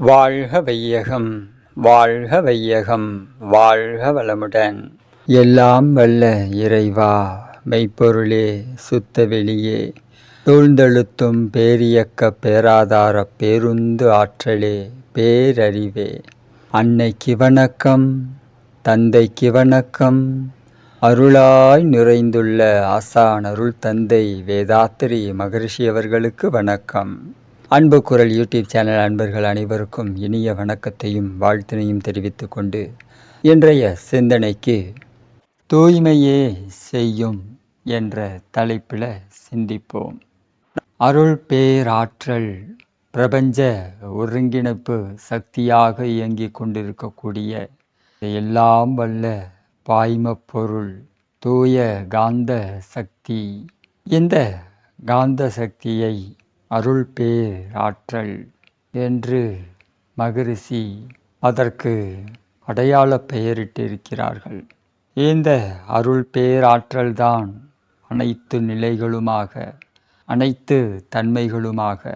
வாழ்க வையகம், வாழ்க வையகம், வாழ்க வளமுடன். எல்லாம் வல்ல இறைவா, மெய்ப்பொருளே, சுத்த வெளியே, சூழ்ந்தெழுத்தும் பேரியக்க பேராதார பேருந்து ஆற்றலே, பேரறிவே, அன்னைக்கு வணக்கம், தந்தைக்கு வணக்கம், அருளாய் நிறைந்துள்ள ஆசான் அருள் தந்தை வேதாத்திரி மகரிஷி அவர்களுக்கு வணக்கம். அன்பு குரல் யூடியூப் சேனல் அன்பர்கள் அனைவருக்கும் இனிய வணக்கத்தையும் வாழ்த்தினையும் தெரிவித்துக் கொண்டு இன்றைய சிந்தனைக்கு தூய்மையே செய்யும் என்ற தலைப்பில் சிந்திப்போம். அருள் பேராற்றல் பிரபஞ்ச ஒருங்கிணைப்பு சக்தியாக இயங்கிக் கொண்டிருக்கக்கூடிய எல்லாம் வல்ல பாய்மப் பொருள் தூய காந்த சக்தி. இந்த காந்த சக்தியை அருள் பேராற்றல் என்று மகரிஷி அதற்கு அடையாள பெயரிட்டிருக்கிறார்கள். இந்த அருள் பேராற்றல் தான் அனைத்து நிலைகளுமாக, அனைத்து தன்மைகளுமாக,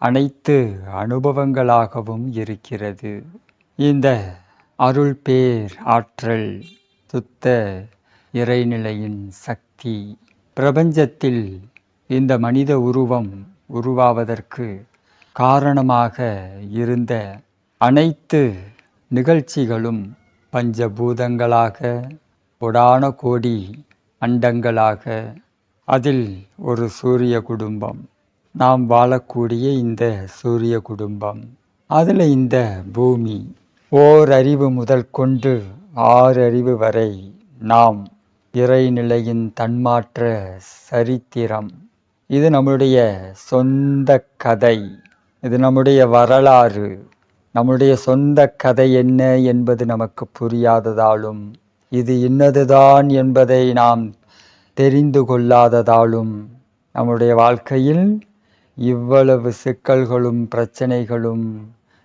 அனைத்து அனுபவங்களாகவும் இருக்கிறது. இந்த அருள் பேராற்றல் சுத்த இறைநிலையின் சக்தி. பிரபஞ்சத்தில் இந்த மனித உருவம் உருவாவதற்கு காரணமாக இருந்த அனைத்து நிகழ்ச்சிகளும் பஞ்சபூதங்களாக, கோடான கோடி அண்டங்களாக, அதில் ஒரு சூரிய குடும்பம், நாம் வாழக்கூடிய இந்த சூரிய குடும்பம், அதில் இந்த பூமி, ஓரறிவு முதல் கொண்டு 6 அறிவு வரை நாம் இறைநிலையின் தன்மாற்ற சரித்திரம். இது நம்முடைய சொந்த கதை, இது நம்முடைய வரலாறு. நம்முடைய சொந்த கதை என்ன என்பது நமக்கு புரியாததாலும், இது இன்னதுதான் என்பதை நாம் தெரிந்து கொள்ளாததாலும் நம்முடைய வாழ்க்கையில் இவ்வளவு சிக்கல்களும் பிரச்சனைகளும்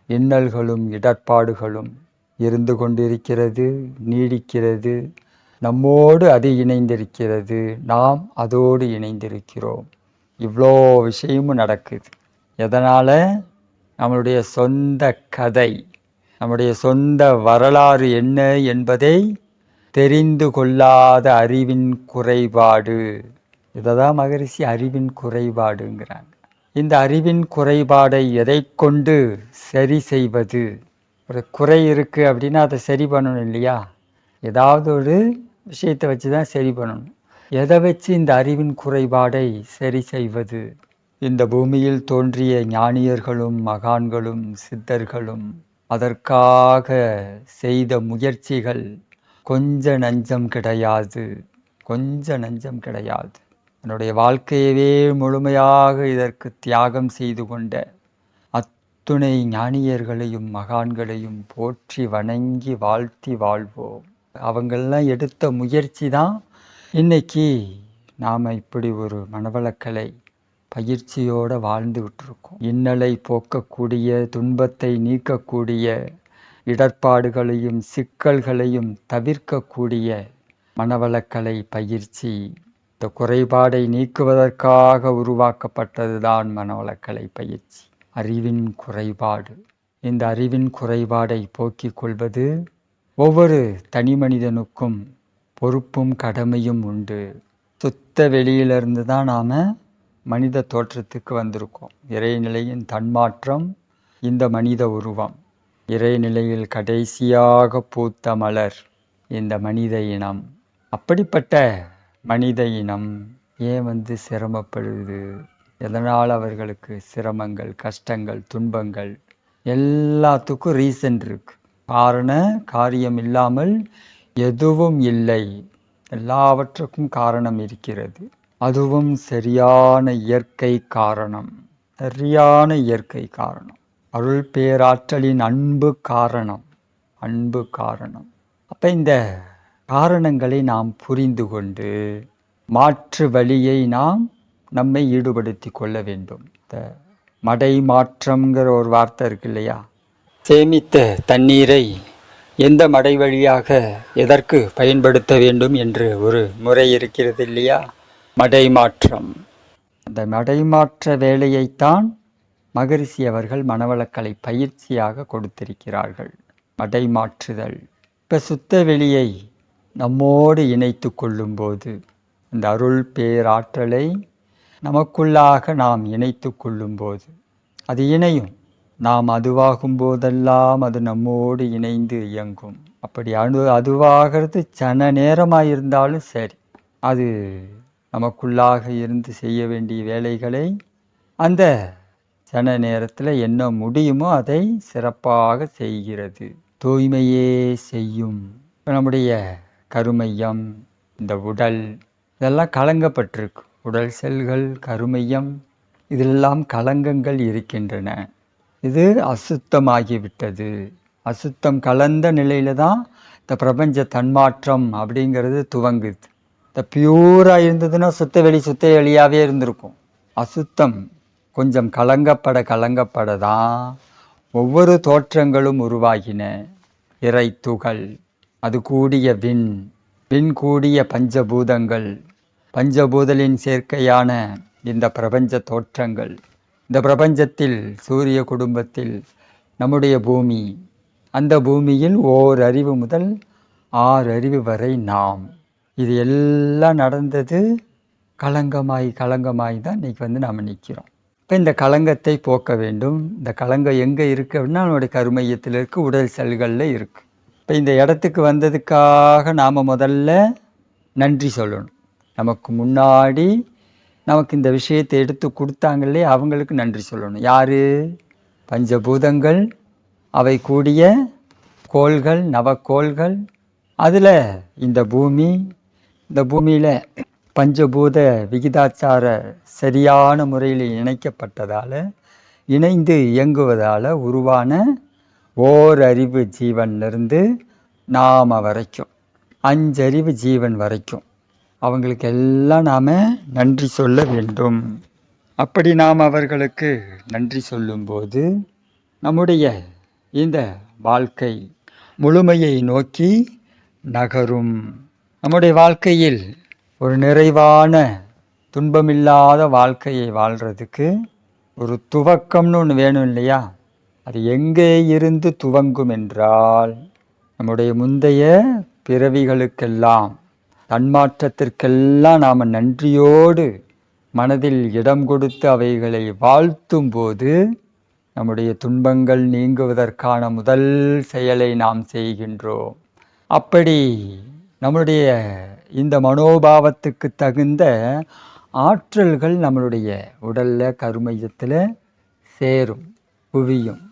இன்னல்களும் இடர்பாடுகளும் இருந்து கொண்டிருக்கிறது, நீடிக்கிறது. நம்மோடு அது இணைந்திருக்கிறது, நாம் அதோடு இணைந்திருக்கிறோம். இவ்வளோ விஷயமும் நடக்குது. எதனால்? நம்மளுடைய சொந்த கதை, நம்முடைய சொந்த வரலாறு என்ன என்பதை தெரிந்து கொள்ளாத அறிவின் குறைபாடு. இதை தான் மகரிஷி அறிவின் குறைபாடுங்கிறாங்க. இந்த அறிவின் குறைபாடை எதை கொண்டு சரி செய்வது? ஒரு குறை இருக்குது அப்படின்னா அதை சரி பண்ணணும் இல்லையா? ஏதாவது ஒரு விஷயத்தை வச்சு தான் சரி பண்ணணும். எதை வச்சு இந்த அறிவின் குறைபாடை சரி செய்வது? இந்த பூமியில் தோன்றிய ஞானியர்களும் மகான்களும் சித்தர்களும் அதற்காக செய்த முயற்சிகள் கொஞ்ச நஞ்சம் கிடையாது, கொஞ்ச நஞ்சம் கிடையாது. என்னுடைய வாழ்க்கையவே முழுமையாக இதற்கு தியாகம் செய்து கொண்ட அத்துணை ஞானியர்களையும் மகான்களையும் போற்றி வணங்கி வாழ்த்தி வாழ்வோம். அவங்களெல்லாம் எடுத்த முயற்சி தான் இன்னைக்கு நாம் இப்படி ஒரு மனவளக்கலை பயிற்சியோடு வாழ்ந்துகிட்டு இருக்கோம். இன்னலை போக்கக்கூடிய, துன்பத்தை நீக்கக்கூடிய, இடர்பாடுகளையும் சிக்கல்களையும் தவிர்க்கக்கூடிய மனவளக்கலை பயிற்சி. இந்த குறைபாடை நீக்குவதற்காக உருவாக்கப்பட்டது தான் மனவளக்கலை பயிற்சி. அறிவின் குறைபாடு. இந்த அறிவின் குறைபாடை போக்கிக் கொள்வது ஒவ்வொரு தனி மனிதனுக்கும் பொறுப்பும் கடமையும் உண்டு. சுத்த வெளியிலிருந்து தான் நாம் மனித தோற்றத்துக்கு வந்திருக்கோம். இறைநிலையின் தன்மாற்றம் இந்த மனித உருவம். இறைநிலையில் கடைசியாக பூத்த மலர் இந்த மனித இனம். அப்படிப்பட்ட மனித இனம் ஏன் சிரமப்படுது? எதனால் அவர்களுக்கு சிரமங்கள், கஷ்டங்கள், துன்பங்கள்? எல்லாத்துக்கும் ரீசன் இருக்கு. காரியம் இல்லாமல் எதுவும் இல்லை. எல்லாவற்றுக்கும் காரணம் இருக்கிறது. அதுவும் சரியான இயற்கை காரணம், சரியான இயற்கை காரணம். அருள் பேராற்றலின் அன்பு காரணம், அன்பு காரணம். அப்போ இந்த காரணங்களை நாம் புரிந்து கொண்டு மாற்று வழியை நாம் நம்மை ஈடுபடுத்தி கொள்ள வேண்டும். இந்த மடை மாற்றம்ங்கிற ஒரு வார்த்தை இருக்கு இல்லையா? சேமித்த தண்ணீரை எந்த மடை வழியாக எதற்கு பயன்படுத்த வேண்டும் என்று ஒரு முறை இருக்கிறது இல்லையா? மடை மாற்றம். அந்த மடைமாற்ற வேலையைத்தான் மகரிஷி அவர்கள் மனவளக்கலை பயிற்சியாக கொடுத்திருக்கிறார்கள். மடைமாற்றுதல். இப்போ சுத்த வெளியை நம்மோடு இணைத்து கொள்ளும்போது இந்த அருள் பேராற்றலை நமக்குள்ளாக நாம் இணைத்து கொள்ளும்போது அது இணையும். நாம் அதுவாகும் போதெல்லாம் அது நம்மோடு இணைந்து இயங்கும். அப்படி அதுவாகிறது சன நேரமாக இருந்தாலும் சரி, அது நமக்குள்ளாக இருந்து செய்ய வேண்டிய வேலைகளை அந்த சன நேரத்தில் என்ன முடியுமோ அதை சிறப்பாக செய்கிறது. தூய்மையே செய்யும். நம்முடைய கருமையம், இந்த உடல், இதெல்லாம் கலங்கப்பட்டிருக்கு. உடல் செல்கள், கருமையம், இதெல்லாம் கலங்கங்கள் இருக்கின்றன. இது அசுத்தமாகிவிட்டது. அசுத்தம் கலந்த நிலையில தான் இந்த பிரபஞ்ச தன்மாற்றம் அப்படிங்கிறது துவங்குது. இந்த பியூராக இருந்ததுன்னா சுத்த வெளியாகவே இருந்திருக்கும். அசுத்தம் கொஞ்சம் கலங்கப்பட தான் ஒவ்வொரு தோற்றங்களும் உருவாகின. இறை துகள், அது கூடிய விண் கூடிய பஞ்சபூதங்கள், பஞ்சபூதலின் சேர்க்கையான இந்த பிரபஞ்ச தோற்றங்கள். இந்த பிரபஞ்சத்தில் சூரிய குடும்பத்தில் நம்முடைய பூமி, அந்த பூமியில் 1 அறிவு முதல் 6 அறிவு வரை நாம். இது எல்லாம் நடந்தது கலங்கமாய் தான் இன்றைக்கி நாம் நிற்கிறோம். இப்போ இந்த கலங்கத்தை போக்க வேண்டும். இந்த கலங்கம் எங்கே இருக்குது அப்படின்னா நம்மளுடைய கருமையத்தில் இருக்குது, உடல் செல்களில் இருக்குது. இப்போ இந்த இடத்துக்கு வந்ததுக்காக நாம் முதல்ல நன்றி சொல்லணும். நமக்கு முன்னாடி நமக்கு இந்த விஷயத்தை எடுத்து கொடுத்தாங்களே அவங்களுக்கு நன்றி சொல்லணும். யார்? பஞ்சபூதங்கள், அவை கூடிய கோள்கள், நவக்கோள்கள். அதில் இந்த பூமி, இந்த பூமியில் பஞ்சபூத விகிதாச்சார சரியான முறையில் இணைக்கப்பட்டதால், இணைந்து இயங்குவதால் உருவான 1 அறிவு ஜீவன்லேருந்து நாம் வரைக்கும் 5 அறிவு ஜீவன் வரைக்கும் அவங்களுக்கு எல்லாம் நாம் நன்றி சொல்ல வேண்டும். அப்படி நாம் அவர்களுக்கு நன்றி சொல்லும்போது நம்முடைய இந்த வாழ்க்கை முழுமையை நோக்கி நகரும். நம்முடைய வாழ்க்கையில் ஒரு நிறைவான துன்பமில்லாத வாழ்க்கையை வாழ்கிறதுக்கு ஒரு துவக்கம்னு ஒன்று வேணும் இல்லையா? அது எங்கே இருந்து துவங்கும் என்றால் நம்முடைய முந்தைய பிறவிகளுக்கெல்லாம், தன்மாற்றத்திற்கெல்லாம் நாம் நன்றியோடு மனதில் இடம் கொடுத்து அவைகளை வாழ்த்தும் போது நம்முடைய துன்பங்கள் நீங்குவதற்கான முதல் செயலை நாம் செய்கின்றோம். அப்படி நம்முடைய இந்த மனோபாவத்துக்கு தகுந்த ஆற்றல்கள் நம்மளுடைய உடலில், கருமையத்தில் சேரும், குவியும்.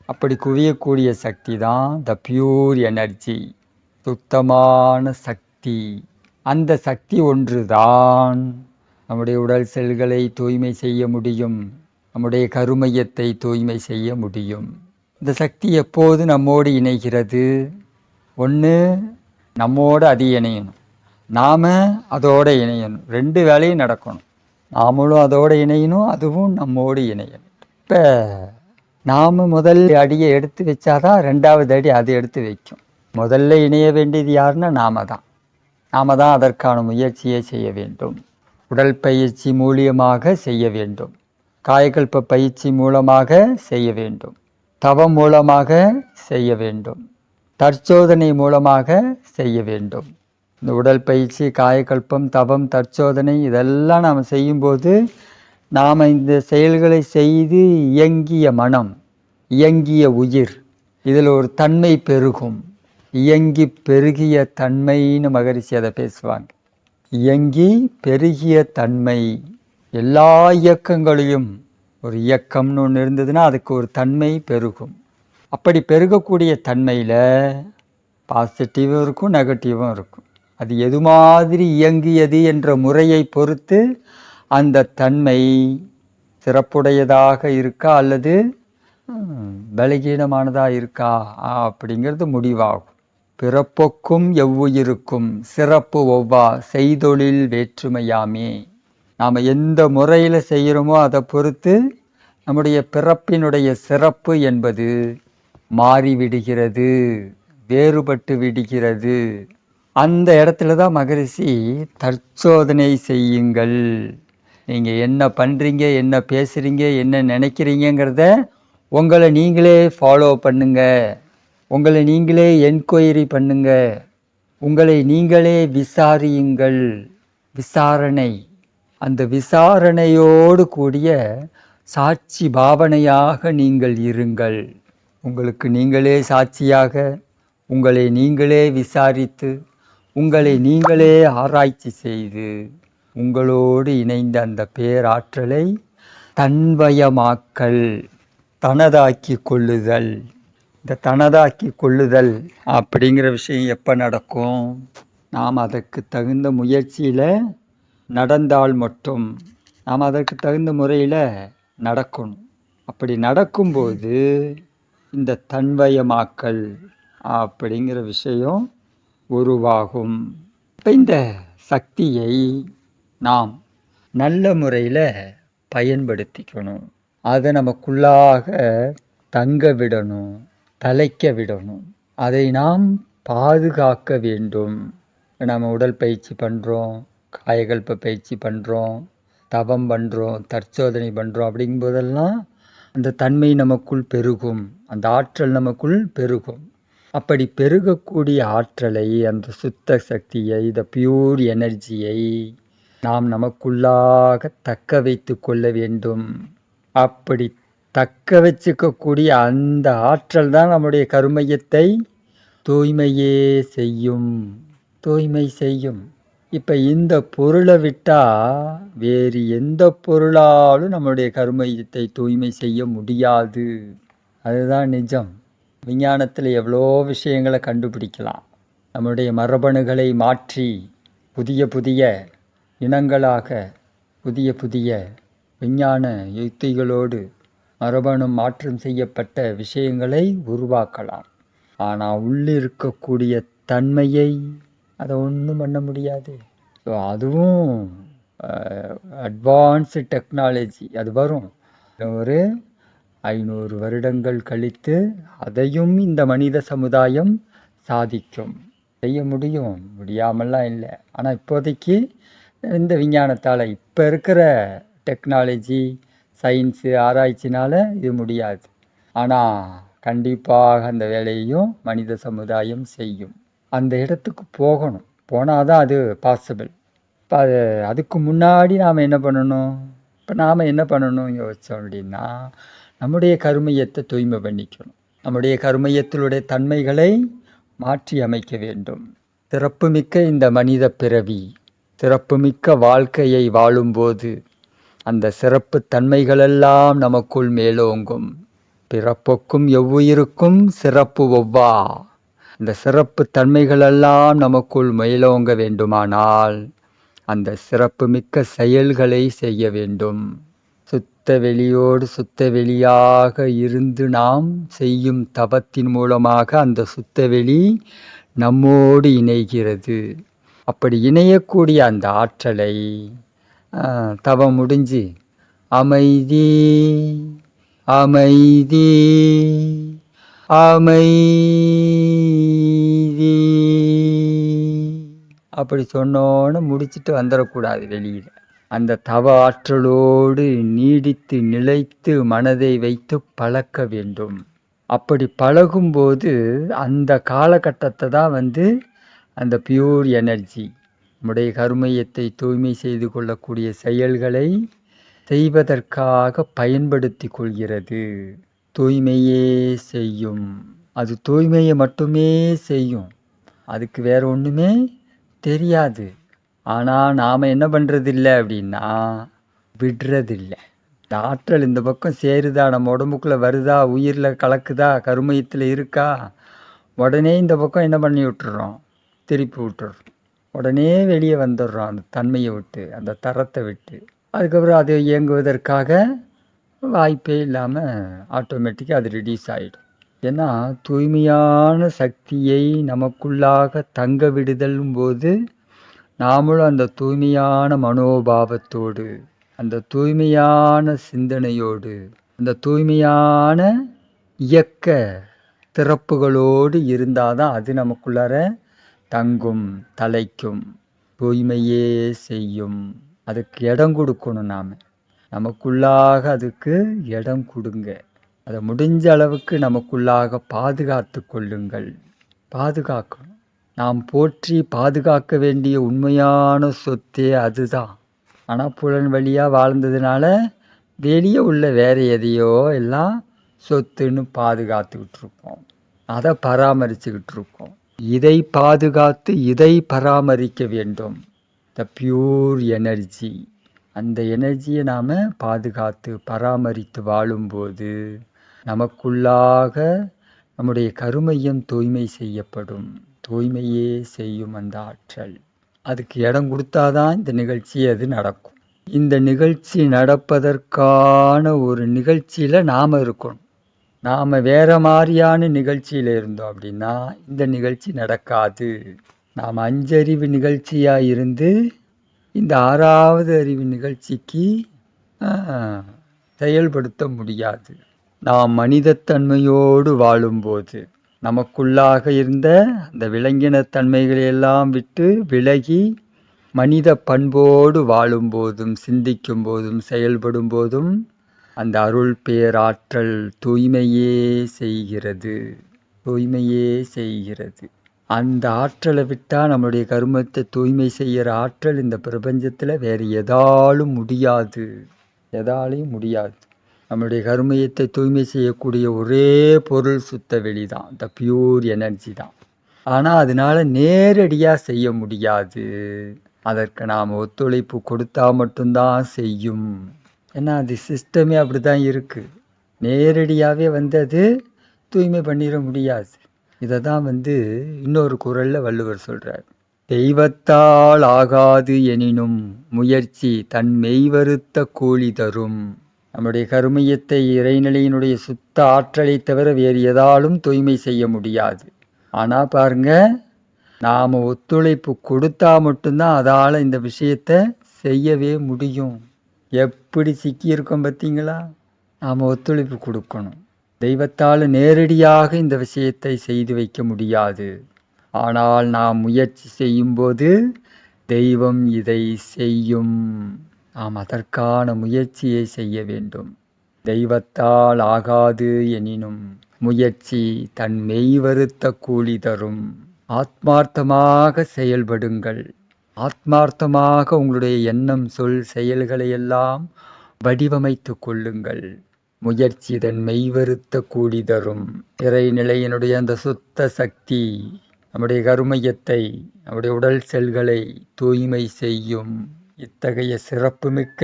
அப்படி குவியக்கூடிய சக்தி தான் த பியூர் எனர்ஜி, சுத்தமான சக்தி. அந்த சக்தி ஒன்று தான் நம்முடைய உடல் செல்களை தூய்மை செய்ய முடியும், நம்முடைய கருமையத்தை தூய்மை செய்ய முடியும். இந்த சக்தி எப்போது நம்மோடு இணைகிறது? ஒன்று நம்மோடு அது இணையணும், நாம் அதோடு இணையணும். 2 வேலையும் நடக்கணும். நாமளும் அதோடு இணையணும், அதுவும் நம்மோடு இணையணும். இப்போ நாம் முதல் அடியை எடுத்து வச்சாதான் 2வது அடி அது எடுத்து வைக்கும். முதல்ல இணைய வேண்டியது யாருன்னா நாம தான் அதற்கான முயற்சியை செய்ய வேண்டும். உடல் பயிற்சி மூலியமாக செய்ய வேண்டும், காயகல்ப பயிற்சி மூலமாக செய்ய வேண்டும், தவம் மூலமாக செய்ய வேண்டும், தற்சோதனை மூலமாக செய்ய வேண்டும். இந்த உடல் பயிற்சி, காயகல்பம், தவம், தற்சோதனை இதெல்லாம் நாம் செய்யும்போது நாம் இந்த செயல்களை செய்து இயங்கிய மனம், இயங்கிய உயிர், இதில் ஒரு தன்மை பெருகும். இயங்கி பெருகிய தன்மைன்னு மகரிஷி அதை பேசுவாங்க. இயங்கி பெருகிய தன்மை. எல்லா இயக்கங்களையும், ஒரு இயக்கம்னு ஒன்று இருந்ததுன்னா அதுக்கு ஒரு தன்மை பெருகும். அப்படி பெருகக்கூடிய தன்மையில் பாசிட்டிவும் இருக்கும், நெகட்டிவும் இருக்கும். அது எது மாதிரி இயங்கியது என்ற முறையை பொறுத்து அந்த தன்மை சிறப்புடையதாக இருக்கா அல்லது பலகீனமானதாக இருக்கா அப்படிங்கிறது முடிவாகும். பிறப்புக்கும் எவ்வுயிருக்கும் சிறப்பு ஒவ்வா செய்தொழில் வேற்றுமையாமே. நாம் எந்த முறையில் செய்கிறோமோ அதை பொறுத்து நம்முடைய பிறப்பினுடைய சிறப்பு என்பது மாறிவிடுகிறது, வேறுபட்டு விடுகிறது. அந்த இடத்துல தான் மகரிஷி தற்சோதனை செய்யுங்கள், நீங்கள் என்ன பண்ணுறீங்க, என்ன பேசுகிறீங்க, என்ன நினைக்கிறீங்கிறத உங்களை நீங்களே ஃபாலோ பண்ணுங்க. உங்களை நீங்களே என்கொயரி பண்ணுங்க. உங்களை நீங்களே விசாரியுங்கள். விசாரணை, அந்த விசாரணையோடு கூடிய சாட்சி பாவனையாக நீங்கள் இருங்கள். உங்களுக்கு நீங்களே சாட்சியாக உங்களை நீங்களே விசாரித்து உங்களை நீங்களே ஆராய்ச்சி செய்து உங்களோடு இணைந்த அந்த பேராற்றலை தன்வயமாக்கல், தனதாக்கி கொள்ளுதல். இந்த தனதாக்கி கொள்ளுதல் அப்படிங்கிற விஷயம் எப்போ நடக்கும்? நாம் அதற்கு தகுந்த முயற்சியில் நடந்தால் மட்டும். நாம் அதற்கு தகுந்த முறையில் நடக்கணும். அப்படி நடக்கும்போது இந்த தன்வயமாக்கல் அப்படிங்கிற விஷயம் உருவாகும். இப்போ இந்த சக்தியை நாம் நல்ல முறையில் பயன்படுத்திக்கணும். அதை நமக்குள்ளாக தங்க விடணும், தலைக்க விடணும். அதை நாம் பாதுகாக்க வேண்டும். நம்ம உடல் பயிற்சி பண்ணுறோம், காயகல்ப பயிற்சி பண்ணுறோம், தவம் பண்ணுறோம், தற்சோதனை பண்ணுறோம். அப்படிங்கும்போதெல்லாம் அந்த தன்மை நமக்குள் பெருகும், அந்த ஆற்றல் நமக்குள் பெருகும். அப்படி பெருகக்கூடிய ஆற்றலை, அந்த சுத்த சக்தியை, இந்த பியூர் எனர்ஜியை நாம் நமக்குள்ளாக தக்க வைத்து கொள்ள வேண்டும். அப்படி தக்க வச்சுக்கக்கூடிய அந்த ஆற்றல் தான் நம்முடைய கருமையத்தை தூய்மையே செய்யும், தூய்மை செய்யும். இப்போ இந்த பொருளை விட்டால் வேறு எந்த பொருளாலும் நம்முடைய கருமையத்தை தூய்மை செய்ய முடியாது. அதுதான் நிஜம். விஞ்ஞானத்தில் எவ்வளோ விஷயங்களை கண்டுபிடிக்கலாம். நம்முடைய மரபணுகளை மாற்றி புதிய புதிய இனங்களாக புதிய புதிய விஞ்ஞான யுக்திகளோடு மரபணு மாற்றம் செய்யப்பட்ட விஷயங்களை உருவாக்கலாம். ஆனால் உள்ளிருக்கக்கூடிய தன்மையை அதை ஒன்றும் பண்ண முடியாது. ஸோ அதுவும் அட்வான்ஸ்டு டெக்னாலஜி. அது வரும் ஒரு 500 வருடங்கள் கழித்து அதையும் இந்த மனித சமுதாயம் சாதிக்கும். செய்ய முடியும், முடியாமலாம் இல்லை. ஆனால் இப்போதைக்கு இந்த விஞ்ஞானத்தால், இப்போ இருக்கிற டெக்னாலஜி, சயின்ஸு, ஆராய்ச்சினால் இது முடியாது. ஆனால் கண்டிப்பாக அந்த வேலையையும் மனித சமுதாயம் செய்யும். அந்த இடத்துக்கு போகணும். போனால் தான் அது பாசிபிள். இப்போ அதுக்கு முன்னாடி நாம் என்ன பண்ணணும்? இப்போ நாம் என்ன பண்ணணும் யோசித்தோம் அப்படின்னா, நம்முடைய கருமையத்தை தூய்மை பண்ணிக்கணும். நம்முடைய கருமையத்தினுடைய தன்மைகளை மாற்றி அமைக்க வேண்டும். சிறப்புமிக்க இந்த மனித பிறவி, சிறப்புமிக்க வாழ்க்கையை வாழும்போது அந்த சிறப்பு தன்மைகளெல்லாம் நமக்குள் மேலோங்கும். பிறப்புக்கும் எவ்வுயிருக்கும் சிறப்பு ஒவ்வா. இந்த சிறப்பு தன்மைகளெல்லாம் நமக்குள் மேலோங்க வேண்டுமானால் அந்த சிறப்புமிக்க செயல்களை செய்ய வேண்டும். சுத்த வெளியோடு சுத்த வெளியாக இருந்து நாம் செய்யும் தவத்தின் மூலமாக அந்த சுத்த வெளி நம்மோடு இணைகிறது. அப்படி இணையக்கூடிய அந்த ஆற்றலை தவம் முடிஞ்சு அமைதி அமைதி அமைதி அப்படி சொன்னோன்னு முடிச்சுட்டு வந்துடக்கூடாது வெளியில். அந்த தவ ஆற்றலோடு நீடித்து நிலைத்து மனதை வைத்து பழக்க வேண்டும். அப்படி பழகும்போது அந்த காலகட்டத்தை தான் அந்த பியூர் எனர்ஜி நம்முடைய கருமையத்தை தூய்மை செய்து கொள்ளக்கூடிய செயல்களை செய்வதற்காக பயன்படுத்தி கொள்கிறது. தூய்மையே செய்யும். அது தூய்மையை மட்டுமே செய்யும், அதுக்கு வேற ஒன்றுமே தெரியாது. ஆனால் நாம் என்ன பண்ணுறதில்லை அப்படின்னா, விடுறதில்லை. இந்த ஆற்றல் இந்த பக்கம் சேருதா, நம்ம உடம்புக்குள்ளே வருதா, உயிரில் கலக்குதா, கருமையத்தில் இருக்கா, உடனே இந்த பக்கம் என்ன பண்ணி விட்டுறோம், திருப்பி விட்டுறோம். உடனே வெளியே வந்துடுறோம் அந்த தன்மையை விட்டு, அந்த தரத்தை விட்டு. அதுக்கப்புறம் அது இயங்குவதற்காக வாய்ப்பே இல்லாமல் ஆட்டோமேட்டிக்காக அது ரிடியூஸ் ஆகிடும். ஏன்னா தூய்மையான சக்தியை நமக்குள்ளாக தங்க விடுதலும் போது நாமளும் அந்த தூய்மையான மனோபாவத்தோடு, அந்த தூய்மையான சிந்தனையோடு, அந்த தூய்மையான இயக்க திறப்புகளோடு இருந்தால் தான் அது நமக்குள்ளார தங்கும், தலைக்கும். தூய்மையே செய்யும். அதுக்கு இடம் கொடுக்கணும். நமக்குள்ளாக அதுக்கு இடம் கொடுங்க. அதை முடிஞ்ச அளவுக்கு நமக்குள்ளாக பாதுகாத்து கொள்ளுங்கள். பாதுகாக்கணும். நாம் போற்றி பாதுகாக்க வேண்டிய உண்மையான சொத்தே அதுதான். ஆனால் புலன் வழியாக வாழ்ந்ததுனால வெளியே உள்ள வேற எதையோ எல்லாம் சொத்துன்னு பாதுகாத்துக்கிட்டு இருக்கோம். அதை பராமரிச்சுக்கிட்டு இருக்கோம். இதை பாதுகாத்து இதை பராமரிக்க வேண்டும். த பியூர் எனர்ஜி. அந்த எனர்ஜியை நாம் பாதுகாத்து பராமரித்து வாழும்போது நமக்குள்ளாக நம்முடைய கருமையம் தூய்மை செய்யப்படும். தூய்மையே செய்யும் அந்த ஆற்றல். அதுக்கு இடம் கொடுத்தாதான் இந்த நிகழ்ச்சி அது நடக்கும். இந்த நிகழ்ச்சி நடப்பதற்கான ஒரு நிகழ்ச்சியில் நாம் இருக்கணும். நாம் வேற மாதிரியான நிகழ்ச்சியில் இருந்தோம் அப்படின்னா இந்த நிகழ்ச்சி நடக்காது. நாம் 5 அறிவு நிகழ்ச்சியாக இருந்து இந்த 6வது அறிவு நிகழ்ச்சிக்கு செயல்படுத்த முடியாது. நாம் மனிதத்தன்மையோடு வாழும்போது நமக்குள்ளாக இருந்த அந்த விலங்கினத்தன்மைகளையெல்லாம் விட்டு விலகி மனித பண்போடு வாழும்போதும் சிந்திக்கும் போதும் செயல்படும் போதும் அந்த அருள் பேராற்றல் தூய்மையே செய்கிறது. தூய்மையே செய்கிறது. அந்த ஆற்றலை விட்டால் நம்முடைய கர்மத்தை தூய்மை செய்கிற ஆற்றல் இந்த பிரபஞ்சத்தில் வேறு எதாலும் முடியாது. எதாலையும் முடியாது. நம்முடைய கர்மயத்தை தூய்மை செய்யக்கூடிய ஒரே பொருள் சுத்த வெளி தான். த பியூர் எனர்ஜி தான். ஆனால் அதனால் நேரடியாக செய்ய முடியாது. அதற்கு நாம் ஒத்துழைப்பு கொடுத்தா மட்டும்தான் செய்யும். ஏன்னா அது சிஸ்டமே அப்படி தான் இருக்குது. நேரடியாகவே அது தூய்மை பண்ணிட முடியாது. இதை தான் இன்னொரு குறளில் வள்ளுவர் சொல்கிறார். தெய்வத்தால் ஆகாது எனினும் முயற்சி தன் மெய்வருத்த கூலி தரும். நம்முடைய கருமையத்தை இறைநிலையினுடைய சுத்த ஆற்றலை தவிர வேறு எதாலும் தூய்மை செய்ய முடியாது. ஆனால் பாருங்க, நாம் ஒத்துழைப்பு கொடுத்தா மட்டும்தான் அதால் இந்த விஷயத்தை செய்யவே முடியும். எப்படி சிக்கியிருக்கோம் பார்த்தீங்களா? நாம் ஒத்துழைப்பு கொடுக்கணும். தெய்வத்தால் நேரடியாக இந்த விஷயத்தை செய்து வைக்க முடியாது. ஆனால் நாம் முயற்சி செய்யும்போது தெய்வம் இதை செய்யும். நாம் அதற்கான முயற்சியை செய்ய வேண்டும். தெய்வத்தால் ஆகாது எனினும் முயற்சி தன் மெய்வருத்த கூலி தரும். ஆத்மார்த்தமாக செயல்படுங்கள். ஆத்மார்த்தமாக உங்களுடைய எண்ணம் சொல் செயல்களை எல்லாம் வடிவமைத்து கொள்ளுங்கள். முயற்சி தன் மெய்வருத்த கூலி தரும். இறைநிலையினுடைய அந்த சுத்த சக்தி நம்முடைய கருமையத்தை நம்முடைய உடல் செல்களை தூய்மை செய்யும். இத்தகைய சிறப்புமிக்க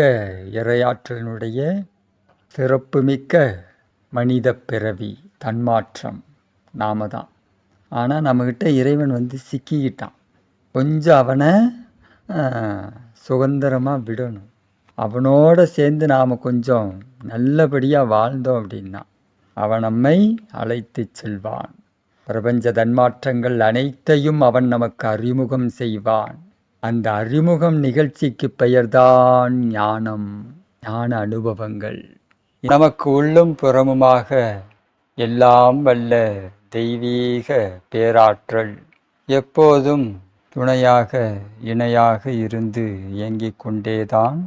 இறையாற்றலினுடைய சிறப்புமிக்க மனித பிறவி தன்மாற்றம் நாம தான். ஆனால் நம்மக்கிட்ட இறைவன் சிக்கிக்கிட்டான். கொஞ்சம் அவனை சுதந்திரமாக விடணும். அவனோட சேர்ந்து நாம் கொஞ்சம் நல்லபடியாக வாழ்ந்தோம் அப்படின்னா அவன் நம்மை அழைத்து செல்வான். பிரபஞ்ச தன்மாற்றங்கள் அனைத்தையும் அவன் நமக்கு அறிமுகம் செய்வான். அந்த அறிமுகம் நிகழ்ச்சிக்கு பெயர்தான் ஞானம், ஞான அனுபவங்கள். நமக்கு உள்ளும் புறமுமாக எல்லாம் வல்ல தெய்வீக பேராற்றல் எப்போதும் துணையாக இணையாக இருந்து இயங்கிக் கொண்டேதான்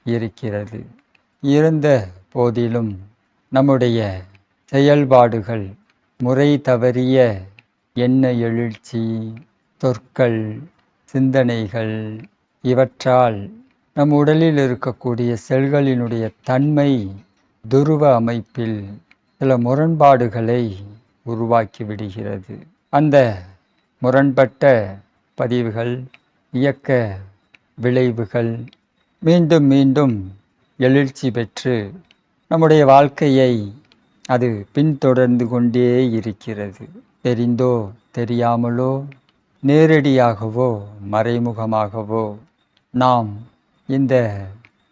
இருக்கிறது. இருந்த போதிலும் நம்முடைய செயல்பாடுகள் முறை தவறிய எண்ண எழுச்சி, சொற்கள், சிந்தனைகள் இவற்றால் நம் உடலில் இருக்கக்கூடிய செல்களினுடைய தன்மை துருவ அமைப்பில் சில முரண்பாடுகளை உருவாக்கி விடுகிறது. அந்த முரண்பட்ட பதிவுகள், இயக்க விளைவுகள் மீண்டும் மீண்டும் எழுச்சி பெற்று நம்முடைய வாழ்க்கையை அது பின்தொடர்ந்து கொண்டே இருக்கிறது. தெரிந்தோ தெரியாமலோ நேரடியாகவோ மறைமுகமாகவோ நாம் இந்த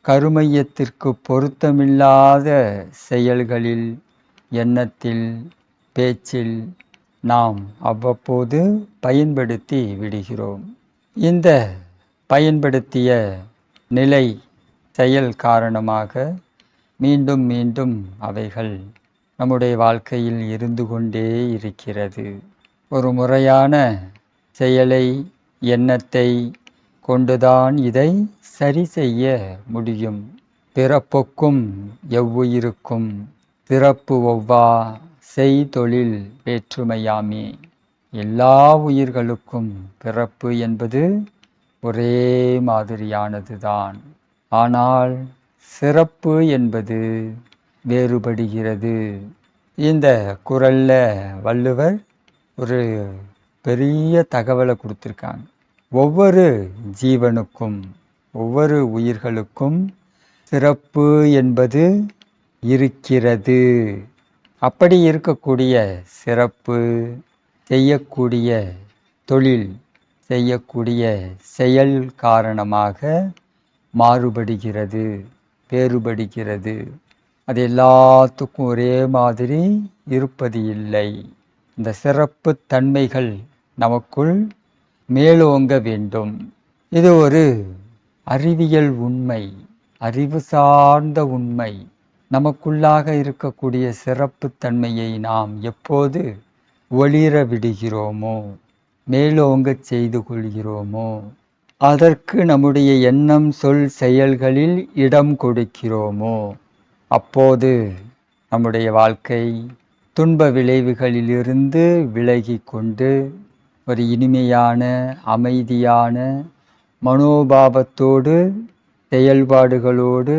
கருமையத்திற்கு பொருத்தமில்லாத செயல்களில், எண்ணத்தில், பேச்சில் நாம் அவ்வப்போது பயன்படுத்தி விடுகிறோம். இந்த பயன்படுத்திய நிலை செயல் காரணமாக மீண்டும் மீண்டும் அவைகள் நம்முடைய வாழ்க்கையில் இருந்து கொண்டே இருக்கிறது. ஒரு முறையான செயலை, எண்ணத்தை கொண்டுதான் இதை சரி செய்ய முடியும். பிறப்புக்கும் எவ்வுயிருக்கும் பிறப்பு ஒவ்வா செய்தொழில் வேற்றுமையாமே. எல்லா உயிர்களுக்கும் பிறப்பு என்பது ஒரே மாதிரியானதுதான். ஆனால் சிறப்பு என்பது வேறுபடுகிறது. இந்த குறள்ல வள்ளுவர் ஒரு பெரிய தகவலை கொடுத்திருக்காங்க. ஒவ்வொரு ஜீவனுக்கும் ஒவ்வொரு உயிர்களுக்கும் சிறப்பு என்பது இருக்கிறது. அப்படி இருக்கக்கூடிய சிறப்பு செய்யக்கூடிய தொழில், செய்யக்கூடிய செயல் காரணமாக மாறுபடுகிறது, வேறுபடுகிறது. அது எல்லாத்துக்கும் ஒரே மாதிரி இருப்பது இல்லை. இந்த சிறப்பு தன்மைகள் நமக்குள் மேலோங்க வேண்டும். இது ஒரு அறிவியல் உண்மை, அறிவு சார்ந்த உண்மை. நமக்குள்ளாக இருக்கக்கூடிய சிறப்பு தன்மையை நாம் எப்போது ஒளிர விடுகிறோமோ, மேலோங்க செய்து கொள்கிறோமோ, அதற்கு நம்முடைய எண்ணம் சொல் செயல்களில் இடம் கொடுக்கிறோமோ, அப்போது நம்முடைய வாழ்க்கை துன்ப விளைவுகளிலிருந்து விலகி கொண்டு ஒரு இனிமையான அமைதியான மனோபாவத்தோடு செயல்பாடுகளோடு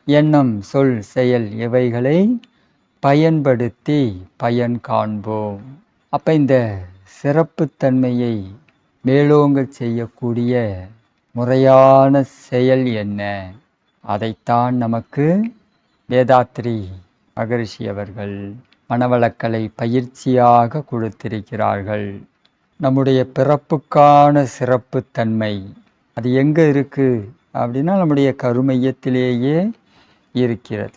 எண்ணம் சொல் செயல் இவைகளை பயன்படுத்தி பயன் காண்போம். அப்ப இந்த சிறப்புத்தன்மையை மேலோங்க செய்யக்கூடிய முறையான செயல் என்ன? அதைத்தான் நமக்கு வேதாத்ரி மகரிஷி அவர்கள் மனவளக்கலை பயிற்சியாக கொடுத்திருக்கிறார்கள். நம்முடைய பிறப்புக்கான சிறப்புத்தன்மை அது எங்கே இருக்குது அப்படின்னா நம்முடைய கருமையத்திலேயே இருக்கிறது.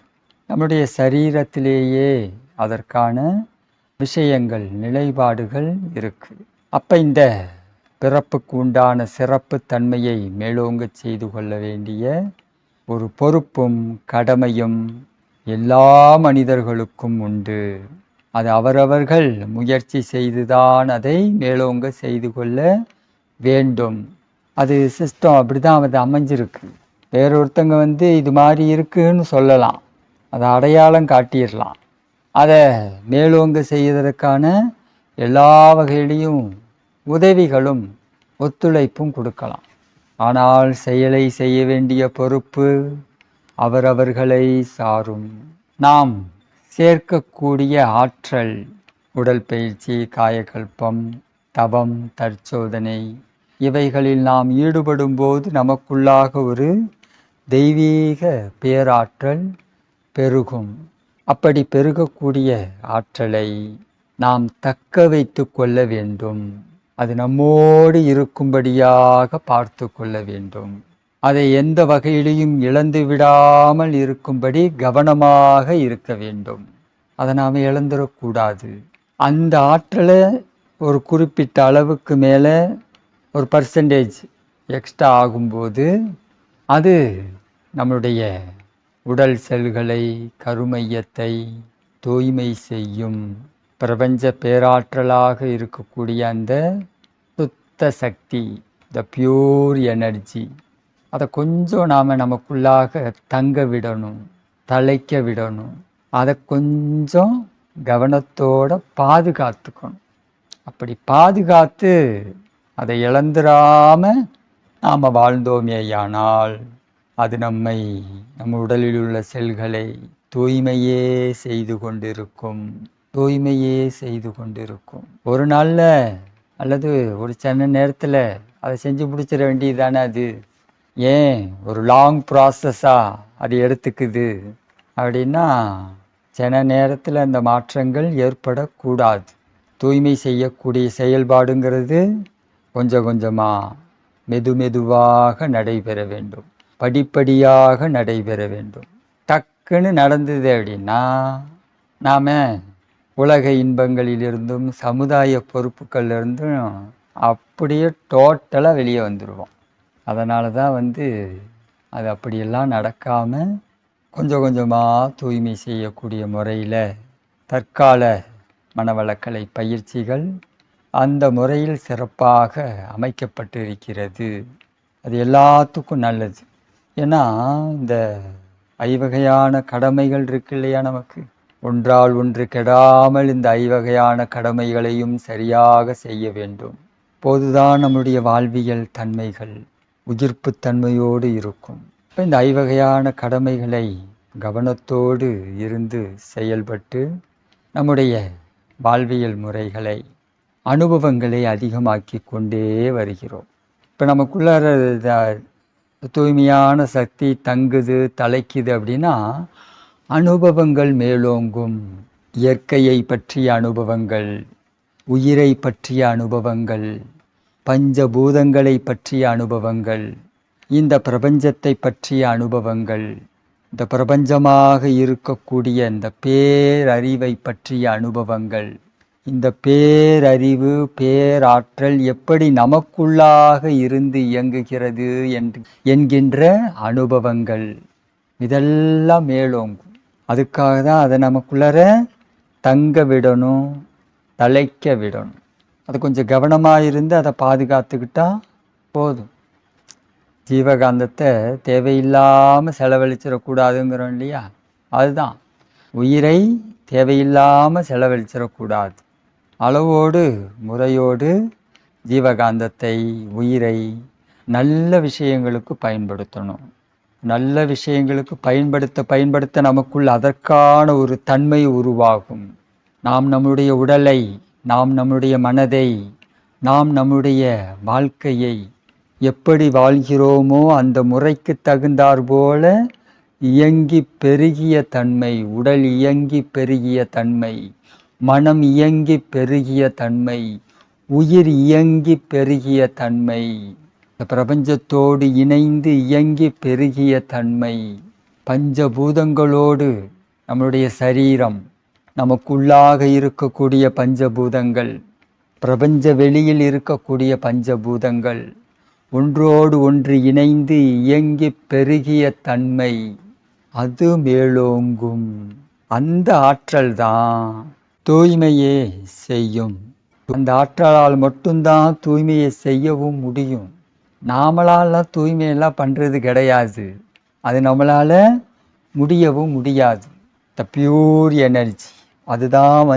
நம்முடைய சரீரத்திலேயே அதற்கான விஷயங்கள் நிலைப்பாடுகள் இருக்குது. அப்போ இந்த பிறப்புக்கு உண்டான சிறப்புத்தன்மையை மேலோங்க செய்து கொள்ள வேண்டிய ஒரு பொறுப்பும் கடமையும் எல்லா மனிதர்களுக்கும் உண்டு. அது அவரவர்கள் முயற்சி செய்துதான் அதை மேலோங்க செய்து கொள்ள வேண்டும். அது சிஸ்டம் அப்படி தான் அது அமைஞ்சிருக்கு. வேறொருத்தங்க இது மாதிரி இருக்குன்னு சொல்லலாம், அதை அடையாளம் காட்டிடலாம், அதை மேலோங்க செய்வதற்கான எல்லா வகையிலையும் உதவிகளும் ஒத்துழைப்பும் கொடுக்கலாம். ஆனால் செயலை செய்ய வேண்டிய பொறுப்பு அவரவர்களை சாரும். நாம் சேர்க்கக்கூடிய ஆற்றல், உடல் பயிற்சி, காயகல்பம், தவம், தற்சோதனை இவைகளில் நாம் ஈடுபடும் போது நமக்குள்ளாக ஒரு தெய்வீக பேராற்றல் பெருகும். அப்படி பெருகக்கூடிய ஆற்றலை நாம் தக்க வைத்து கொள்ள வேண்டும். அது நம்மோடு இருக்கும்படியாக பார்த்து கொள்ள வேண்டும். அதை எந்த வகையிலையும் இழந்து விடாமல் இருக்கும்படி கவனமாக இருக்க வேண்டும். அதை நாம் இழந்துடக்கூடாது. அந்த ஆற்றலை ஒரு குறிப்பிட்ட அளவுக்கு மேலே ஒரு பர்சன்டேஜ் எக்ஸ்ட்ரா ஆகும்போது அது நம்முடைய உடல் செல்களை, கருமையத்தை தூய்மை செய்யும். பிரபஞ்ச பேராற்றலாக இருக்கக்கூடிய அந்த சுத்த சக்தி, த பியூர் எனர்ஜி, அதை கொஞ்சம் நாம் நமக்குள்ளாக தங்க விடணும், தலைக்க விடணும். அதை கொஞ்சம் கவனத்தோடு பாதுகாத்துக்கணும். அப்படி பாதுகாத்து அதை இழந்துடாமல் நாம் வாழ்ந்தோமேயானால் அது நம்ம உடலில் உள்ள செல்களை தூய்மையே செய்து கொண்டிருக்கும், தூய்மையே செய்து கொண்டிருக்கும். ஒரு நாளில் அல்லது ஒரு சின்ன நேரத்தில் அதை செஞ்சு முடிச்சிட வேண்டியது தானே. அது ஏன் ஒரு லாங் ப்ராசஸாக அது எடுத்துக்குது அப்படின்னா, சில நேரத்தில் அந்த மாற்றங்கள் ஏற்படக்கூடாது. தூய்மை செய்யக்கூடிய செயல்பாடுங்கிறது கொஞ்சம் கொஞ்சமாக மெதுவாக நடைபெற வேண்டும், படிப்படியாக நடைபெற வேண்டும். டக்குன்னு நடந்தது அப்படின்னா நாம் உலக இன்பங்களிலிருந்தும் சமுதாய பொறுப்புகளிலிருந்தும் அப்படியே டோட்டலாக வெளியே வந்துடுவோம். அதனால தான் அது அப்படியெல்லாம் நடக்காமல் கொஞ்சம் கொஞ்சமாக தூய்மை செய்யக்கூடிய முறையில் தற்கால மனவளக்கலை பயிற்சிகள் அந்த முறையில் சிறப்பாக அமைக்கப்பட்டிருக்கிறது. அது எல்லாத்துக்கும் நல்லது. ஏன்னா இந்த ஐவகையான கடமைகள் இருக்கு இல்லையா நமக்கு, ஒன்றால் ஒன்று கெடாமல் இந்த ஐவகையான கடமைகளையும் சரியாக செய்ய வேண்டும். போதுதான் நம்முடைய வாழ்வியல் தன்மைகள் உயிர்ப்பு தன்மையோடு இருக்கும். இப்போ இந்த ஐவகையான கடமைகளை கவனத்தோடு இருந்து செயல்பட்டு நம்முடைய வாழ்வியல் முறைகளை அனுபவங்களை அதிகமாக்கி கொண்டே வருகிறோம். இப்போ நமக்குள்ள தூய்மையான சக்தி தங்குது தலைக்குது அப்படின்னா அனுபவங்கள் மேலோங்கும். இயற்கையை பற்றிய அனுபவங்கள், உயிரை பற்றிய அனுபவங்கள், பஞ்சபூதங்களை பற்றிய அனுபவங்கள், இந்த பிரபஞ்சத்தை பற்றிய அனுபவங்கள், இந்த பிரபஞ்சமாக இருக்கக்கூடிய இந்த பேரறிவை பற்றிய அனுபவங்கள், இந்த பேரறிவு பேராற்றல் எப்படி நமக்குள்ளாக இருந்து இயங்குகிறது என்கின்ற அனுபவங்கள், இதெல்லாம் மேலோங்கும். அதுக்காக தான் அதை நமக்குள்ளார தங்க விடணும், தலைக்க விடணும். அது கொஞ்சம் கவனமாக இருந்து அதை பாதுகாத்துக்கிட்டா போதும். ஜீவகாந்தத்தை தேவையில்லாமல் செலவழிச்சிடக்கூடாதுங்கிறோம் இல்லையா, அதுதான். உயிரை தேவையில்லாமல் செலவழிச்சிடக்கூடாது. அளவோடு முறையோடு ஜீவகாந்தத்தை உயிரை நல்ல விஷயங்களுக்கு பயன்படுத்தணும். நல்ல விஷயங்களுக்கு பயன்படுத்த நமக்குள் அதற்கான ஒரு தன்மை உருவாகும். நாம் நம்முடைய உடலை, நாம் நம்முடைய மனதை, நாம் நம்முடைய வாழ்க்கையை எப்படி வாழ்கிறோமோ அந்த முறைக்கு தகுந்தாற் போல இயங்கி பெருகிய தன்மை, உடல் இயங்கி பெருகிய தன்மை, மனம் இயங்கி பெருகிய தன்மை, உயிர் இயங்கி பெருகிய தன்மை, பிரபஞ்சத்தோடு இணைந்து இயங்கி பெருகிய தன்மை, பஞ்சபூதங்களோடு நம்முடைய சரீரம், நமக்குள்ளாக இருக்கக்கூடிய பஞ்சபூதங்கள், பிரபஞ்ச வெளியில் இருக்கக்கூடிய பஞ்சபூதங்கள் ஒன்றோடு ஒன்று இணைந்து இயங்கி பெருகிய தன்மை, அது மேலோங்கும். அந்த ஆற்றல் தான் தூய்மையே செய்யும். அந்த ஆற்றலால் மட்டும்தான் தூய்மையை செய்யவும் முடியும். நாமளாலாம் தூய்மையெல்லாம் பண்ணுறது கிடையாது. அது நம்மளால் முடியவும் முடியாது. த பியூர் எனர்ஜி அதுதான்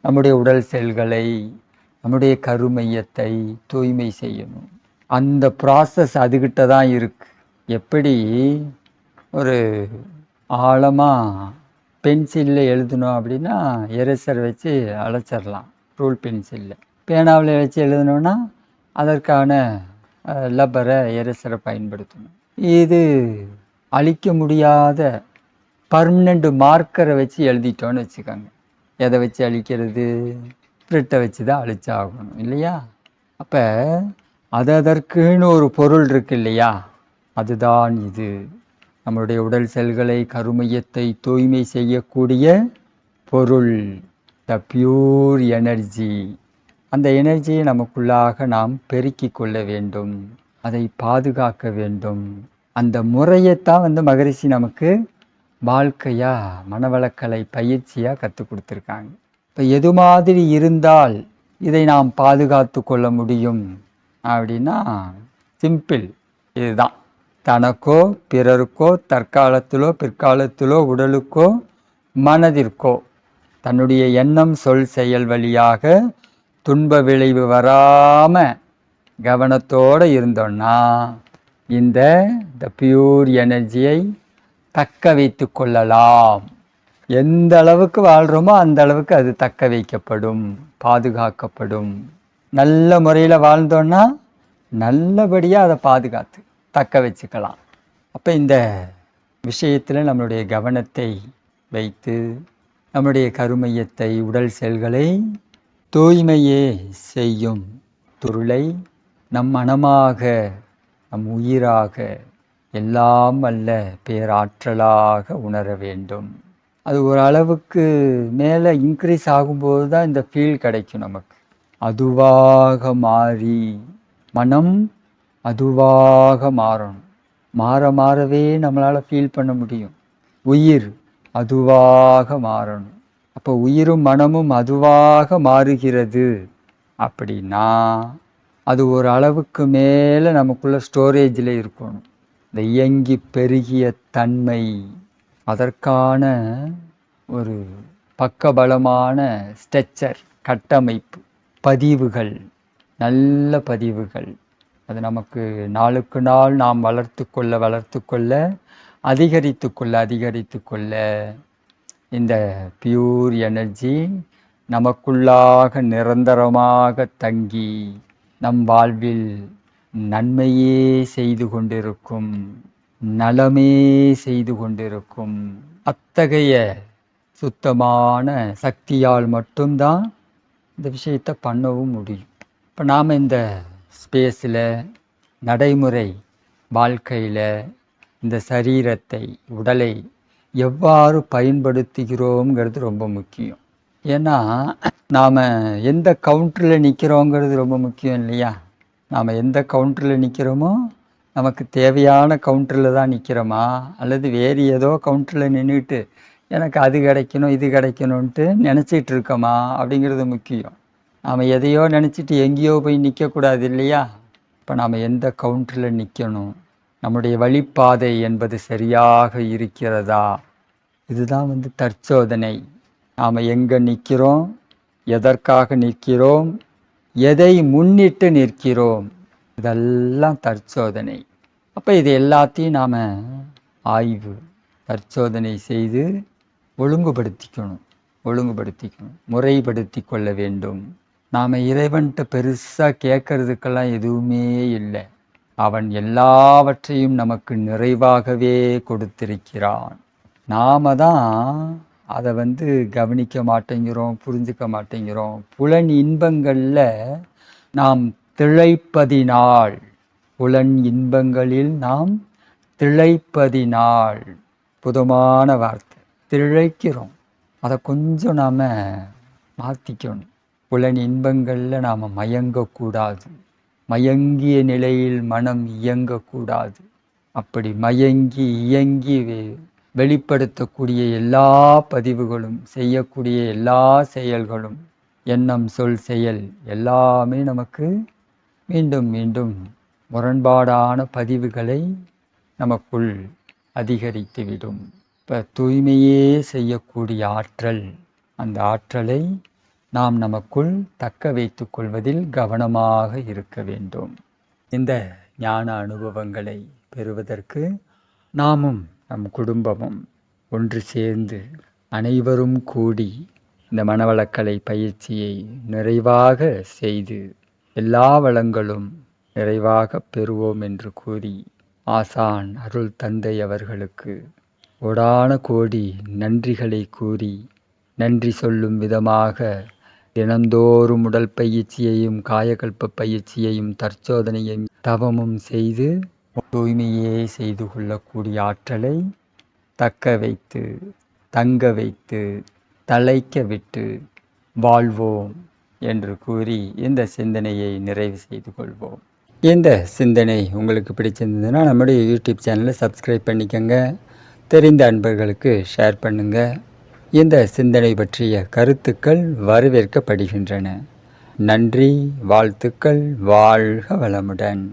நம்முடைய உடல் செல்களை, நம்முடைய கருமையத்தை தூய்மை செய்யணும். அந்த ப்ராசஸ் அதுகிட்ட தான் இருக்கு. எப்படி ஒரு ஆழமாக பென்சிலில் எழுதணும் அப்படின்னா எரேசர் வச்சு அழைச்சிடலாம், ரூல் பென்சிலில். பேனாவில் வச்சு எழுதணுன்னா அதற்கான லப்பரை எரேசரை பயன்படுத்தணும். இது அழிக்க முடியாத பர்மனண்ட் மார்க்கரை வச்சு எழுதிட்டோன்னு வச்சுக்கோங்க. எதை வச்சு அழிக்கிறது? ஸ்பிரிட்டை வச்சு தான் அழிச்சாகணும் இல்லையா? அப்போ அதற்குன்னு ஒரு பொருள் இருக்கு இல்லையா, அதுதான் இது. நம்முடைய உடல் செல்களை, கருமையத்தை தூய்மை செய்யக்கூடிய பொருள், த பியூர் எனர்ஜி. அந்த எனர்ஜியை நமக்குள்ளாக நாம் பெருக்கி கொள்ள வேண்டும், அதை பாதுகாக்க வேண்டும். அந்த முறையைத்தான் மகரிஷி நமக்கு வாழ்க்கையா, மனவளக்கலை பயிற்சியாக கற்றுக் கொடுத்துருக்காங்க. இப்போ எது மாதிரி இருந்தால் இதை நாம் பாதுகாத்து கொள்ள முடியும் அப்படின்னா சிம்பிள், இதுதான். தனக்கோ பிறருக்கோ தற்காலத்திலோ பிற்காலத்திலோ உடலுக்கோ மனதிற்கோ தன்னுடைய எண்ணம் சொல் செயல் வழியாக துன்ப விளைவு வராமல் கவனத்தோடு இருந்தோன்னா இந்த பியூர் எனர்ஜியை தக்க வைத்து கொள்ளலாம். எந்த அளவுக்கு வாழ்கிறோமோ அந்த அளவுக்கு அது தக்க வைக்கப்படும், பாதுகாக்கப்படும். நல்ல முறையில் வாழ்ந்தோன்னா நல்லபடியாக அதை பாதுகாத்து தக்க வச்சுக்கலாம். அப்போ இந்த விஷயத்தில் நம்மளுடைய கவனத்தை வைத்து நம்முடைய கருமையத்தை, உடல் செல்களை தூய்மையே செய்யும் பொருளை நம் மனமாக, நம் உயிராக, எல்லாம் அல்ல பேராற்றலாக உணர வேண்டும். அது ஒரு அளவுக்கு மேலே இன்க்ரீஸ் ஆகும்போது தான் இந்த ஃபீல் கிடைக்கும் நமக்கு. அதுவாக மாறி மனம் அதுவாக மாறணும். மாறவே நம்மளால் ஃபீல் பண்ண முடியும். உயிர் அதுவாக மாறணும். அப்போ உயிரும் மனமும் அதுவாக மாறுகிறது அப்படின்னா அது ஒரு அளவுக்கு மேலே நமக்குள்ள ஸ்டோரேஜில் இருக்கணும். இந்த இயங்கி பெருகிய தன்மை, அதற்கான ஒரு பக்கபலமான ஸ்ட்ரக்சர், கட்டமைப்பு, பதிவுகள், நல்ல பதிவுகள், அது நமக்கு நாளுக்கு நாள் நாம் வளர்த்து கொள்ள அதிகரித்து கொள்ள இந்த பியூர் எனர்ஜி நமக்குள்ளாக நிரந்தரமாக தங்கி நம் வாழ்வில் நன்மையே செய்து கொண்டிருக்கும், நலமே செய்து கொண்டிருக்கும். அத்தகைய சுத்தமான சக்தியால் மட்டும்தான் இந்த விஷயத்தை பண்ணவும் முடியும். இப்போ நாம் இந்த ஸ்பேஸில், நடைமுறை வாழ்க்கையில் இந்த சரீரத்தை, உடலை எவ்வாறு பயன்படுத்துகிறோங்கிறது ரொம்ப முக்கியம். ஏன்னா நாம் எந்த கவுண்டரில் நிற்கிறோங்கிறது ரொம்ப முக்கியம் இல்லையா? நாம் எந்த கவுண்டரில் நிற்கிறோமோ, நமக்கு தேவையான கவுண்டரில் தான் நிற்கிறோமா, அல்லது வேறு ஏதோ கவுண்டரில் நின்றுட்டு எனக்கு அது கிடைக்கணும் இது கிடைக்கணுன்ட்டு நினச்சிட்டு இருக்கோமா அப்படிங்கிறது முக்கியம். நாம் எதையோ நினச்சிட்டு எங்கேயோ போய் நிற்கக்கூடாது இல்லையா? இப்போ நாம் எந்த கவுண்டரில் நிற்கணும், நம்முடைய வழிப்பாதை என்பது சரியாக இருக்கிறதா, இதுதான் தற்சோதனை. நாம் எங்கே நிற்கிறோம், எதற்காக நிற்கிறோம், எதை முன்னிட்டு நிற்கிறோம், இதெல்லாம் தற்சோதனை. அப்போ இது எல்லாத்தையும் நாம் ஆய்வு, தற்சோதனை செய்து ஒழுங்குபடுத்திக்கணும், முறைப்படுத்தி கொள்ள வேண்டும். நாம் இறைவன்கிட்ட பெருசாக கேட்கறதுக்கெல்லாம் எதுவுமே இல்லை. அவன் எல்லாவற்றையும் நமக்கு நிறைவாகவே கொடுத்திருக்கிறான். நாம தான் அதை கவனிக்க மாட்டேங்கிறோம், புரிஞ்சுக்க மாட்டேங்கிறோம். புலன் இன்பங்களில் நாம் திளைப்பதினால், புலன் இன்பங்களில் நாம் திளைப்பதினால், புதுமான வார்த்தை, திளைக்கிறோம். அதை கொஞ்சம் நாம் மாற்றிக்கணும். புலன் இன்பங்களில் நாம் மயங்கக்கூடாது, மயங்கிய நிலையில் மனம் இயங்கக்கூடாது. அப்படி மயங்கி இயங்கி வெளிப்படுத்தக்கூடிய எல்லா பதிவுகளும், செய்யக்கூடிய எல்லா செயல்களும், எண்ணம் சொல் செயல் எல்லாமே நமக்கு மீண்டும் மீண்டும் முரண்பாடான பதிவுகளை நமக்குள் அதிகரித்துவிடும். இப்போ தூய்மையே செய்யக்கூடிய ஆற்றல், அந்த ஆற்றலை நாம் நமக்குள் தக்க வைத்து கொள்வதில் கவனமாக இருக்க வேண்டும். இந்த ஞான அனுபவங்களை பெறுவதற்கு நாமும் நம் குடும்பமும் ஒன்று சேர்ந்து அனைவரும் கூடி இந்த மனவளக்கலை பயிற்சியை நிறைவாக செய்து எல்லா வளங்களும் நிறைவாக பெறுவோம் என்று கூறி, ஆசான் அருள் தந்தை அவர்களுக்கு கோடான கோடி நன்றிகளை கூறி, நன்றி சொல்லும் விதமாக தினந்தோறும் உடல் பயிற்சியையும் காயகல்ப பயிற்சியையும் தற்சோதனையும் தவமும் செய்து தூய்மையே செய்து கொள்ளக்கூடிய ஆற்றலை தக்க வைத்து, தங்க வைத்து, தழைக்க விட்டு வாழ்வோம் என்று கூறி இந்த சிந்தனையை நிறைவு செய்து கொள்வோம். இந்த சிந்தனை உங்களுக்கு பிடிச்சிருந்ததுன்னா நம்முடைய யூடியூப் சேனலை சப்ஸ்கிரைப் பண்ணிக்கோங்க. தெரிந்த அன்பர்களுக்கு ஷேர் பண்ணுங்கள். இந்த சிந்தனை பற்றிய கருத்துக்கள் வரவேற்கப்படுகின்றன. நன்றி, வாழ்த்துக்கள், வாழ்க வளமுடன்.